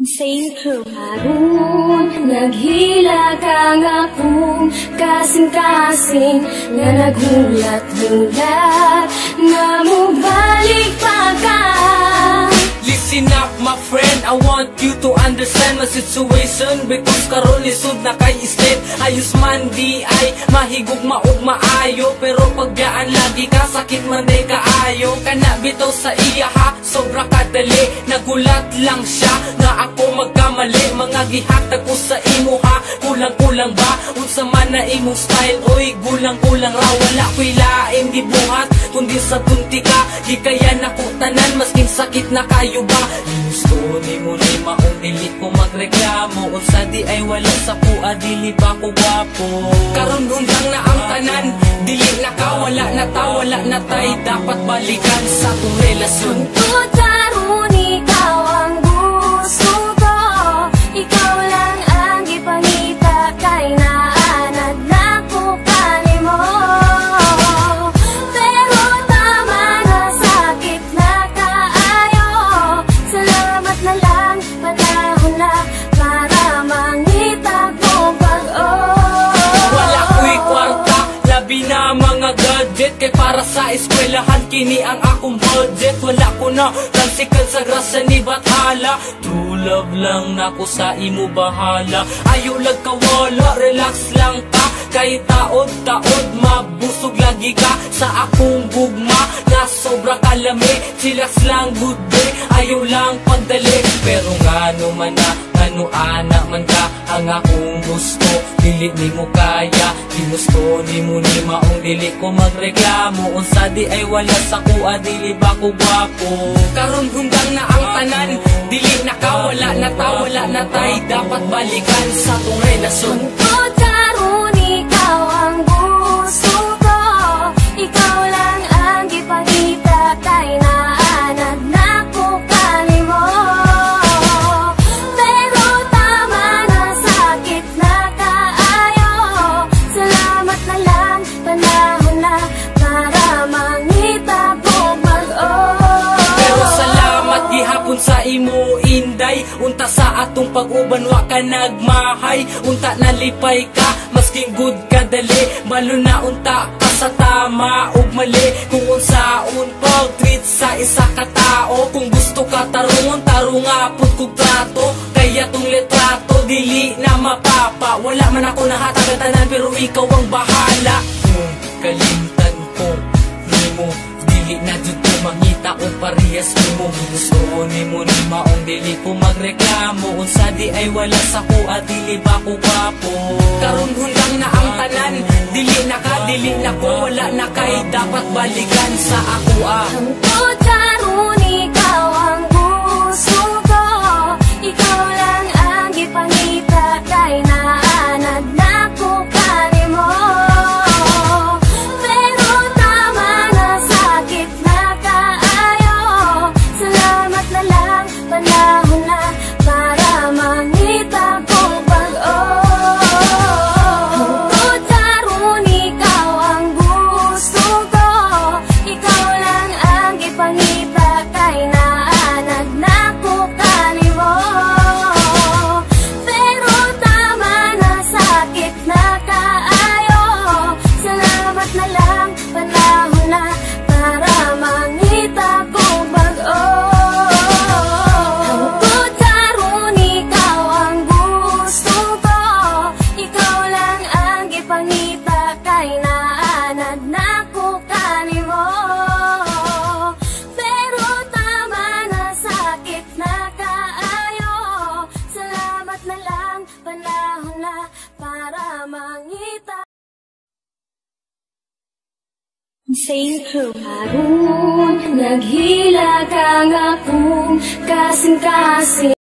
Saint Crew Harun, naghila kang akong kasing-kasing nga naghulat-hulat nga mubalik pa ka. Listen up my friend, I want you to understand my situation, because karon lisod na kay islet. Ayos man di ay mahigog maog maayo, pero paggaan lagi ka sakit man di kaayo. Kana bitaw sa iya ha, sobra kadali, nagulat lang siya nga ako magkamali. Mga gihatag ko sa imo ha, kulang-kulang ba unsa man na imong style? Oy gulang-kulang ra, wala ko'y laing gibuhat kundi sa tunti ka. Di kaya nako tanan masking sakit na kayo ba? Gusto ni mo ni maong dili ko magreklamo, unsa di ay wala sa pua, dili ba ko gwapo? Karon undang na ang tanan, dili na ka, wala na ta, wala na tay, dapat balikan sa tong relasyon. Tungkol karon ikaw ang gusto ko, ikaw lang ang gipangita kay naanad na ko kanimo. Pero tama na, sakit na kaayo, salamat na lang, panahon na para mangita ko pag-o. Wala ko'y kwarta, labi na mga gadget, kay para sa eskwelahan kini ang akong budget. Wala ko na transikal sa grasya ni Bathala, true love lang nako sa imo bahala. Ayaw lag kawala, relax lang ka, kay taod-taod mabusog lagi ka sa akong gugma na sobra kalami. Chillax lang good day, ayaw lang pagdali, pero ngano man na ano anak man ka ang akong gusto, dili ni mo kaya. Ginusto ni mo ni maong dili ko magreklamo, unsa di ay wala sa kuha, dili ba ko gwapo? Karon undang na ang tanan, dili na ka, wala na ta, wala na tay, dapat balikan sa tong relasyon. Tungkol karon ikaw ang gusto ko, ikaw lang ang gipangita kay naanad na ko kanimo. Pero tama na, sakit na kaayo, salamat na lang, panahon na para mangita ko pag-o. Pero salamat gihapon sa imo inday, unta sa atong pag-uban wa ka nagmahay, unta nalipay ka masking good ka dali, malo na unta ka sa tama ug mali. Kung unsaon pag-treat sa isa ka tao, kung gusto ka tarungon tarunga pud kog trato, kaya tong litrato dili na mapapa. Wala man ako nahatag tanan, pero ikaw ang bahala. Kung kalimtan ko nimo, dili na jud ko mangita o parehas mo. Gusto ni mo ni maong dili ko magreklamo, unsa di ay wala sa kuha, dili ba ko gwapo? Karon hundang na ang tanan, dili na ka, dili na ko, wala na kay, dapat balikan sa ako ah. Tungkol karon ikaw ang gusto ko, ikaw lang ang gipangita kay naanad na ko kanimo. Pero tama na, sakit na kaayo, salamat na lang, panahon na para mangita ko pag-o. Tungkol karon ikaw ang gusto ko, ikaw lang ang gipangita kay naanad na ko kanimo. Pero tama na, sakit na kaayo, salamat na lang, panahon na para mangita ko pag-o. Tungkol karon ikaw ang gusto ko, ikaw lang ang gipangita kay naanad na ko kanimo. Pero tama na, sakit na kaayo, salamat na lang, panahon na para mangita. Saint Crew Harun, naghila kang akong kasing-kasing